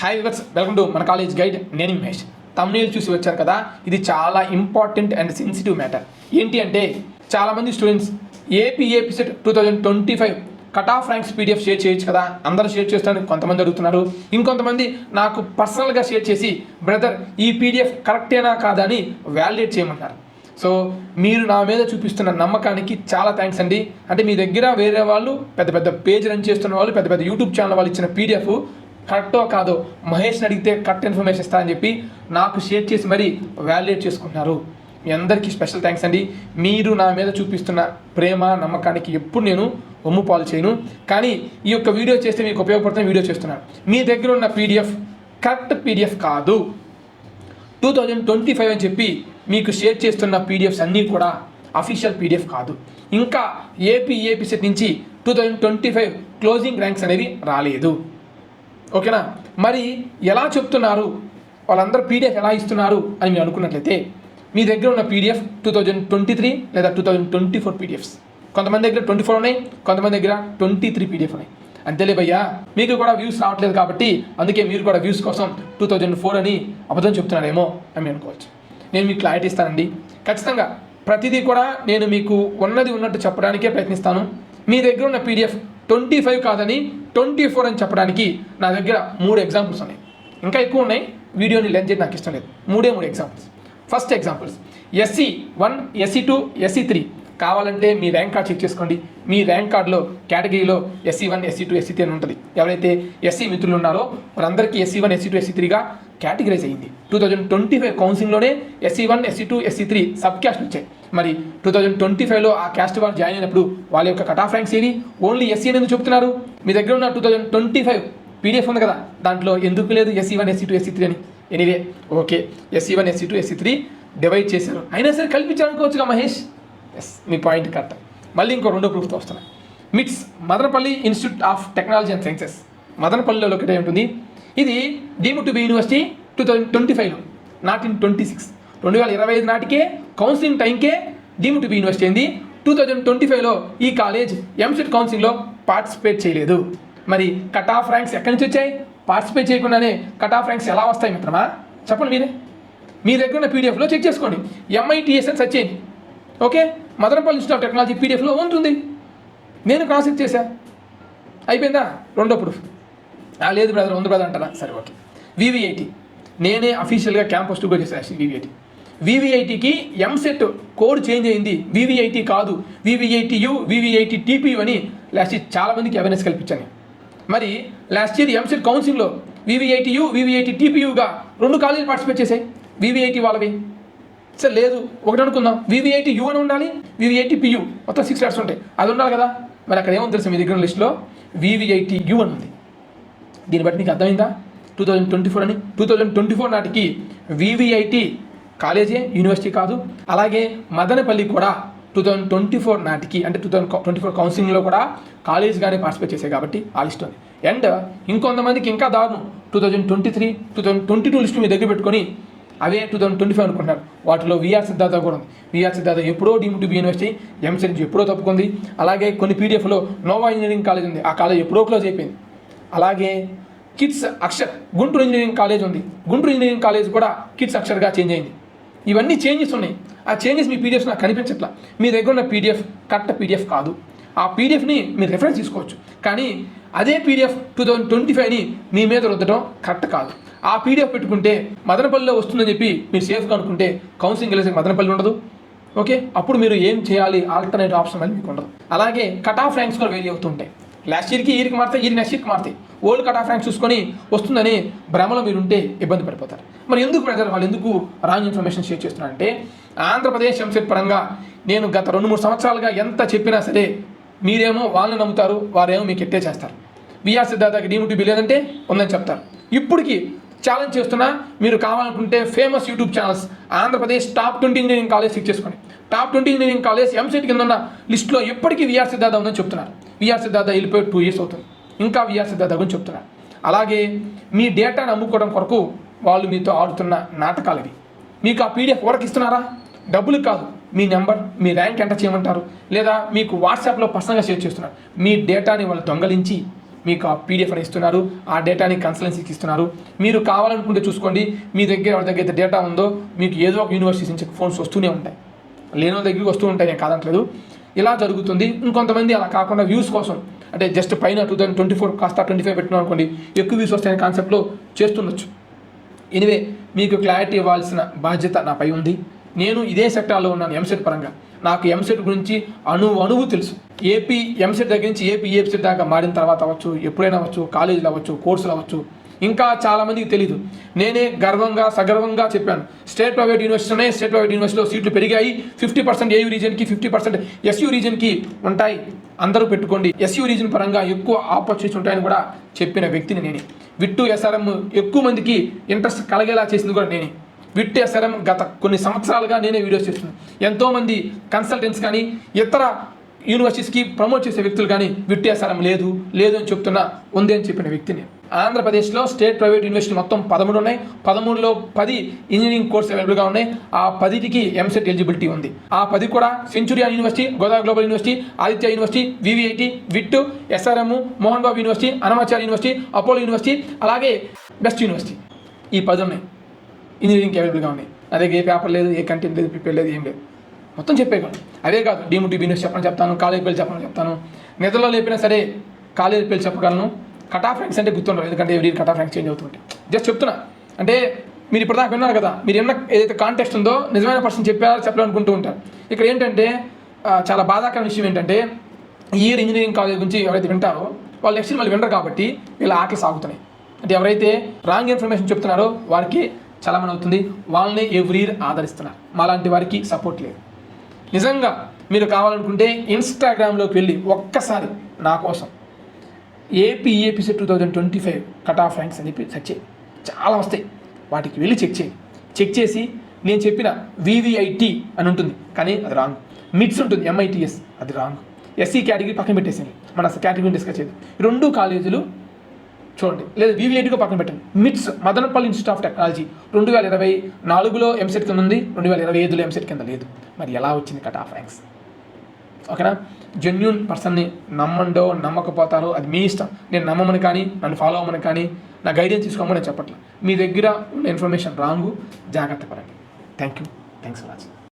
Hi viewers, welcome to మన college guide. నేను Mahesh. Thumbnail చూసి వచ్చారు కదా, ఇది చాలా ఇంపార్టెంట్ అండ్ సెన్సిటివ్ మ్యాటర్. ఏంటి అంటే చాలామంది students AP set 2025 cut off ranks PDF share చేయొచ్చు కదా, అందరూ షేర్ చేస్తారని కొంతమంది అడుగుతున్నారు. ఇంకొంతమంది నాకు పర్సనల్గా షేర్ చేసి బ్రదర్ ఈ పీడిఎఫ్ కరెక్టేనా కాదా అని వ్యాలిడేట్ చేయమంటారు. సో మీరు నా మీద చూపిస్తున్న నమ్మకానికి చాలా థ్యాంక్స్ అండి. అంటే మీ దగ్గర వేరే వాళ్ళు పెద్ద పెద్ద పేజ్ రన్ చేస్తున్న వాళ్ళు, పెద్ద పెద్ద యూట్యూబ్ ఛానల్ వాళ్ళు ఇచ్చిన పీడిఎఫ్ కరెక్టో కాదో మహేష్ని అడిగితే కరెక్ట్ ఇన్ఫర్మేషన్ ఇస్తారని చెప్పి నాకు షేర్ చేసి మరీ వ్యాలిడేట్ చేసుకుంటున్నారు. మీ అందరికీ స్పెషల్ థ్యాంక్స్ అండి. మీరు నా మీద చూపిస్తున్న ప్రేమ నమ్మకానికి ఎప్పుడు నేను ఒమ్ముపాలు చేయను. కానీ ఈ యొక్క వీడియో చేస్తే మీకు ఉపయోగపడుతున్న వీడియో చేస్తున్నాను. మీ దగ్గర ఉన్న పీడిఎఫ్ కరెక్ట్ పీడిఎఫ్ కాదు, 2025 అని చెప్పి మీకు షేర్ చేస్తున్న పీడిఎఫ్స్ అన్నీ కూడా అఫీషియల్ పీడిఎఫ్ కాదు. ఇంకా ఏపీ సెట్ నుంచి 2025 క్లోజింగ్ ర్యాంక్స్ అనేవి రాలేదు. ఓకేనా? మరి ఎలా చెప్తున్నారు, వాళ్ళందరూ పీడిఎఫ్ ఎలా ఇస్తున్నారు అని మీరు అనుకున్నట్లయితే మీ దగ్గర ఉన్న పీడిఎఫ్ 2023 లేదా 2024 పీడిఎఫ్స్. కొంతమంది దగ్గర 24 ఉన్నాయి, కొంతమంది దగ్గర 23 పీడిఎఫ్ ఉన్నాయి. అంతేలే భయ్యా, మీకు కూడా వ్యూస్ రావట్లేదు కాబట్టి అందుకే మీరు కూడా వ్యూస్ కోసం 2004 అని అబద్ధం చెప్తున్నారేమో అని అనుకోవచ్చు. నేను మీకు క్లారిటీ ఇస్తానండి. ఖచ్చితంగా ప్రతిదీ కూడా నేను మీకు ఉన్నది ఉన్నట్టు చెప్పడానికే ప్రయత్నిస్తాను. మీ దగ్గర ఉన్న పీడిఎఫ్ 25 కాదని 24 అని చెప్పడానికి నా దగ్గర 3 ఎగ్జాంపుల్స్ ఉన్నాయి. ఇంకా ఎక్కువ ఉన్నాయి, వీడియోని లెంత్ చేయడం నాకు ఇష్టం లేదు. 3 examples. First examples SC1, SC2, SC3. కావాలంటే మీ ర్యాంక్ కార్డ్ చెక్ చేసుకోండి. మీ ర్యాంక్ కార్డులో కేటగిరీలో SC1, SC2, SC3 అని ఉంటుంది. ఎవరైతే SC మిత్రులు ఉన్నారో వారందరికీ SC1, SC2, SC3గా కేటగిరైజ్ అయ్యింది. 2025 కౌన్సిలింగ్లోనే SC1, SC2, SC3 sub caste వచ్చాయి. మరి 2025లో ఆ క్యాస్ట్ వాళ్ళు జాయిన్ అయినప్పుడు వాళ్ళ యొక్క కట్ ఆఫ్ ర్యాంక్స్ ఏవి? ఓన్లీ SC అని ఎందుకు చెప్తున్నారు? మీ దగ్గర ఉన్న 2025 పీడిఎఫ్ ఉంది కదా, దాంట్లో ఎందుకు లేదు SC1, SC2, SC3 అని? Anyway okay, SC1, SC2, SC3 divide చేశారు, అయినా సరే కల్పించారు అనుకోవచ్చుగా మహేష్. ఎస్, మీ పాయింట్ కరెక్ట్. మళ్ళీ ఇంకో 2 ప్రూఫ్తో వస్తున్నాయి. MITS Madanapalle institute of technology and sciences, మదనపల్లిలో లొకేట్ ఉంటుంది. ఇది డీమ్డ్ టు బి యూనివర్సిటీ 2025లో, నాట్ ఇన్ 26. 2025 నాటికే కౌన్సిలింగ్ టైంకే డీమ్డ్ టు బి యూనివర్సిటీ అయింది. 2025లో ఈ కాలేజ్ ఎంసెట్ కౌన్సిలింగ్లో పార్టిసిపేట్ చేయలేదు. మరి కట్ ఆఫ్ ర్యాంక్స్ ఎక్కడి నుంచి వచ్చాయి? పార్టిసిపేట్ చేయకుండానే కట్ ఆఫ్ ర్యాంక్స్ ఎలా వస్తాయి మిత్రమా? చెప్పండి మీరే. మీ దగ్గర ఉన్న పీడిఎఫ్లో చెక్ చేసుకోండి. MITS అని సెర్చ్ చేయండి. Okay, Madanapalle institute of technology పీడిఎఫ్లో ఉంటుంది. నేను క్రాస్ చెక్ చేశా, అయిపోయిందా? 2వ ప్రూఫ్. లేదు బ్రదర్, ఉంది బ్రదర్ అంటారా? సరే ఓకే. VVIT నేనే అఫీషియల్గా క్యాంపస్ టూ కూడా చేశాను. VVITకి ఎంసెట్ కోడ్ చేంజ్ అయింది. VVIT కాదు, VVITU, VVIT-TPU అని లాస్ట్ ఇయర్ చాలామందికి అవేర్నెస్ కల్పించాను. మరి లాస్ట్ ఇయర్ ఎంసెట్ కౌన్సిలింగ్లో VVITU, VVIT-TPUగా 2 కాలేజీలు పార్టిసిపేట్ చేశాయి. VVIT వాళ్ళవి సరే లేదు, ఒకటి అనుకుందాం. VVITU అని ఉండాలి, VVIT-PU, మొత్తం 6 లెటర్స్ ఉంటాయి, అది ఉండాలి కదా. మరి అక్కడ ఏమో తెలుసు, మీ దగ్గర లిస్టులో VVITU అని ఉంది. దీన్ని బట్టి మీకు అర్థమైందా 2024 అని? 2024 నాటికి VVIT కాలేజే, యూనివర్సిటీ కాదు. అలాగే మదనపల్లి కూడా 2024 నాటికి, అంటే 2024 కౌన్సిలింగ్లో కూడా కాలేజ్గానే పార్టిసిపేట్ చేశాయి కాబట్టి ఆ లిస్ట్ ఉంది. అండ్ ఇంకొంతమందికి ఇంకా దారుణం, 2023, 2022 లిస్టు మీ దగ్గర పెట్టుకొని అవే 2025 అనుకుంటున్నారు. వాటిలో VR సిద్ధార్థ కూడా ఉంది. VR సిద్ధార్థ ఎప్పుడో deemed to be university, EAMCET నుంచి ఎప్పుడో తప్పుకుంది. అలాగే కొన్ని పీడిఎఫ్లో నోవా ఇంజనీరింగ్ కాలేజ్ ఉంది, ఆ కాలేజ్ ఎప్పుడో క్లోజ్ అయిపోయింది. అలాగే KITS Akshar Guntur engineering college ఉంది, గుంటూరు ఇంజనీరింగ్ కాలేజ్ కూడా కిడ్స్ అక్షర్గా చేంజ్ అయింది. ఇవన్నీ చేంజెస్ ఉన్నాయి. ఆ చేంజెస్ మీ పీడిఎఫ్స్ నాకు కనిపించట్లా. మీ దగ్గర ఉన్న పీడిఎఫ్ కరెక్ట్ పీడిఎఫ్ కాదు. ఆ పీడిఎఫ్ని మీరు రెఫరెన్స్ తీసుకోవచ్చు, కానీ అదే పీడిఎఫ్ 2025ని మీ మీద రుద్దడం కరెక్ట్ కాదు. ఆ పీడిఎఫ్ పెట్టుకుంటే మదనపల్లిలో వస్తుందని చెప్పి మీరు సేఫ్గా అనుకుంటే కౌన్సిలింగ్ వెళ్ళేసి మదనపల్లి ఉండదు. ఓకే, అప్పుడు మీరు ఏం చేయాలి? ఆల్టర్నేటివ్ ఆప్షన్ అనేది మీకు ఉండదు. అలాగే కట్ ఆఫ్ ర్యాంక్స్ కూడా వేరీ అవుతుంటాయి. లాస్ట్ ఇయర్కి ఇయర్కి మారితే ఇయర్ నెక్స్ట్ ఇయర్కి మారుతాయి. ఓల్డ్ కట్ ఆఫ్ ర్యాంక్స్ చూసుకొని వస్తుందని భ్రమలో మీరు ఉంటే ఇబ్బంది పడిపోతారు. మరి ఎందుకు బ్రదర్ వాళ్ళు ఎందుకు రాంగ్ ఇన్ఫర్మేషన్ షేర్ చేస్తున్నారంటే, ఆంధ్రప్రదేశ్ ఎంసెట్ పరంగా నేను గత 2-3 సంవత్సరాలుగా ఎంత చెప్పినా సరే మీరేమో వాళ్ళని నమ్ముతారు, వారేమో మీకు ఎట్టే చేస్తారు. VR సిద్ధార్థకి డీమ్డ్ టు బి లేదంటే ఉందని చెప్తారు. ఇప్పటికీ ఛాలెంజ్ చేస్తున్నా, మీరు కావాలనుకుంటే famous YouTube channels Andhra Pradesh top 20 engineering college check చేసుకోండి. టాప్ 20 ఇంజనీరింగ్ కాలేజ్ ఎంసెట్ కింద ఉన్న లిస్టులో ఎప్పటికీ VR సిద్ధార్థ ఉందని చెప్తున్నారు. VR సిద్ధార్థ వెళ్ళిపోయి 2 years అవుతుంది, ఇంకా VR సిద్ధార్థ గురించి చెప్తున్నారు. అలాగే మీ డేటాను అమ్ముకోవడం కొరకు వాళ్ళు మీతో ఆడుతున్న నాటకాలు ఇవి. మీకు ఆ పీడిఎఫ్ వరకు ఇస్తున్నారా? డబ్బులు కాదు, మీ నెంబర్, మీ ర్యాంక్ ఎంటర్ చేయమంటారు, లేదా మీకు వాట్సాప్లో పర్సనల్గా షేర్ చేస్తున్నారు. మీ డేటాని వాళ్ళు దొంగలించి మీకు ఆ పీడిఎఫ్ అని ఇస్తున్నారు, ఆ డేటాని కన్సల్టెన్సీకి ఇస్తున్నారు. మీరు కావాలనుకుంటే చూసుకోండి, మీ దగ్గర ఎవరి దగ్గర అయితే డేటా ఉందో మీకు ఏదో ఒక యూనివర్సిటీ నుంచి ఫోన్స్ వస్తూనే ఉంటాయి, లేని వాళ్ళ దగ్గరికి వస్తూ ఉంటాయి, నేను కాదంటలేదు. ఇలా జరుగుతుంది. ఇంకొంతమంది అలా కాకుండా వ్యూస్ కోసం, అంటే జస్ట్ పైన 2024 కాస్త 25 పెట్టినాం అనుకోండి, ఎక్కువ వ్యూస్ వస్తాయనే కాన్సెప్ట్లో చేస్తుండొచ్చు. ఎనివే, మీకు క్లారిటీ ఇవ్వాల్సిన బాధ్యత నాపై ఉంది. నేను ఇదే సెక్టార్లో ఉన్నాను ఎంసెట్ పరంగా. నాకు ఎంసెట్ గురించి అణువు తెలుసు. ఏపీ ఎంసెట్ దగ్గర నుంచి ఏపీ ఏపీసెట్ దాకా మారిన తర్వాత అవ్వచ్చు, ఎప్పుడైనా అవ్వచ్చు, కాలేజీలు అవ్వచ్చు, కోర్సులు అవ్వచ్చు, ఇంకా చాలామందికి తెలీదు. నేనే సగర్వంగా చెప్పాను, స్టేట్ ప్రైవేట్ యూనివర్సిటీలో సీట్లు పెరిగాయి. 50% ఏయూ రీజన్కి, 50% ఎస్యూ రీజన్కి ఉంటాయి, అందరూ పెట్టుకోండి. ఎస్యూ రీజన్ పరంగా ఎక్కువ ఆపర్చునిటీస్ ఉంటాయని కూడా చెప్పిన వ్యక్తిని నేనే. విట్టు ఎస్ఆర్ఎం ఎక్కువ మందికి ఇంట్రెస్ట్ కలిగేలా చేసింది కూడా నేనే. విట్టు ఎస్ఆర్ఎం గత కొన్ని సంవత్సరాలుగా నేనే వీడియోస్ చేస్తున్నాను. ఎంతోమంది కన్సల్టెంట్స్ కానీ ఇతర యూనివర్సిటీస్కి ప్రమోట్ చేసే వ్యక్తులు కానీ విట్టు ఎస్ఆర్ఎం లేదు అని చెప్తున్నా, ఉంది అని చెప్పిన వ్యక్తిని. ఆంధ్రప్రదేశ్లో స్టేట్ ప్రైవేట్ యూనివర్సిటీ మొత్తం 13 ఉన్నాయి. 13లో 10 ఇంజనీరింగ్ కోర్సు అవైలబుల్గా ఉన్నాయి. ఆ 10కి ఎంసెట్ ఎలిజిబిలిటీ ఉంది. ఆ 10 కూడా Centurion university, Godavari global university, Aditya university, VVIT, VIT, SRM, Mohan Babu university, Annamacharya university, Apollo university, అలాగే బెస్ట్ యూనివర్సిటీ. ఈ 10 ఉన్నాయి, ఇంజనీరింగ్కి అవైలబుల్గా ఉన్నాయి. నా దగ్గర ఏ పేపర్ లేదు, ఏ కంటెంట్ లేదు, ప్రిపేర్ లేదు, ఏం లేదు, మొత్తం చెప్పేయగలను. అదే కాదు, డీమ్డ్ యూనివర్సిటీ చెప్తాను, కాలేజ్ పేరు చెప్తాను, నిద్రలో లేపినా సరే కాలేజ్ పేరు చెప్పగలను. కట్ ఆఫ్ ర్యాంక్స్ అంటే గుర్తుండవు, ఎందుకంటే every cut off ranks change అవుతుంటాయి. జస్ట్ చెప్తున్నా, అంటే మీరు ఇప్పటిదాకా విన్నారు కదా, మీరు ఏమన్నా ఏదైతే కాంటెక్స్ట్ ఉందో నిజమైన పర్సన్ చెప్పాలనుకుంటూ ఉంటారు. ఇక్కడ ఏంటంటే చాలా బాధాకరమైన విషయం ఏంటంటే, ఈ ఇయర్ ఇంజనీరింగ్ కాలేజ్ గురించి ఎవరైతే వింటారో వాళ్ళు నెక్స్ట్ మళ్ళీ వినరు కాబట్టి వీళ్ళ ఆటలు సాగుతున్నాయి. అంటే ఎవరైతే రాంగ్ ఇన్ఫర్మేషన్ చెప్తున్నారో వారికి చలామణి అవుతుంది, వాళ్ళని ఎవ్రీ ఇయర్ ఆదరిస్తున్నారు. మాలాంటి వారికి సపోర్ట్ లేదు. నిజంగా మీరు కావాలనుకుంటే ఇన్స్టాగ్రామ్లోకి వెళ్ళి ఒక్కసారి నా కోసం ఏపీసెట్ 2025 కట్ ఆఫ్ ర్యాంక్స్ అని చెప్పి సెర్చ్ చేయి, చాలా వస్తాయి. వాటికి వెళ్ళి చెక్ చేసి నేను చెప్పిన వివిఐటి అని ఉంటుంది కానీ అది రాంగ్, మిట్స్ ఉంటుంది MITS అది రాంగ్, SC కేటగిరీ పక్కన పెట్టేసింది, మన కేటగిరీ డిస్కస్ చేయదు. 2 కాలేజీలు చూడండి, లేదా వివిఐటిగా పక్కన పెట్టండి. MITS Madanapalle institute of technology 2024లో ఎంసెట్ కింద ఉంది, 2025లో ఎంసెట్ కింద లేదు. మరి ఎలా వచ్చింది కట్ ఆఫ్ ర్యాంక్స్? ఓకేనా? జెన్యూన్ పర్సన్ని నమ్మండో నమ్మకపోతారో అది మీ ఇష్టం. నేను నమ్మమని కానీ, నన్ను ఫాలో అవ్వమని కానీ, నా గైడెన్స్ తీసుకోమని నేను చెప్పట్లేదు. మీ దగ్గర ఉన్న ఇన్ఫర్మేషన్ రాంగు, జాగ్రత్త పడండి. Thanks for watching.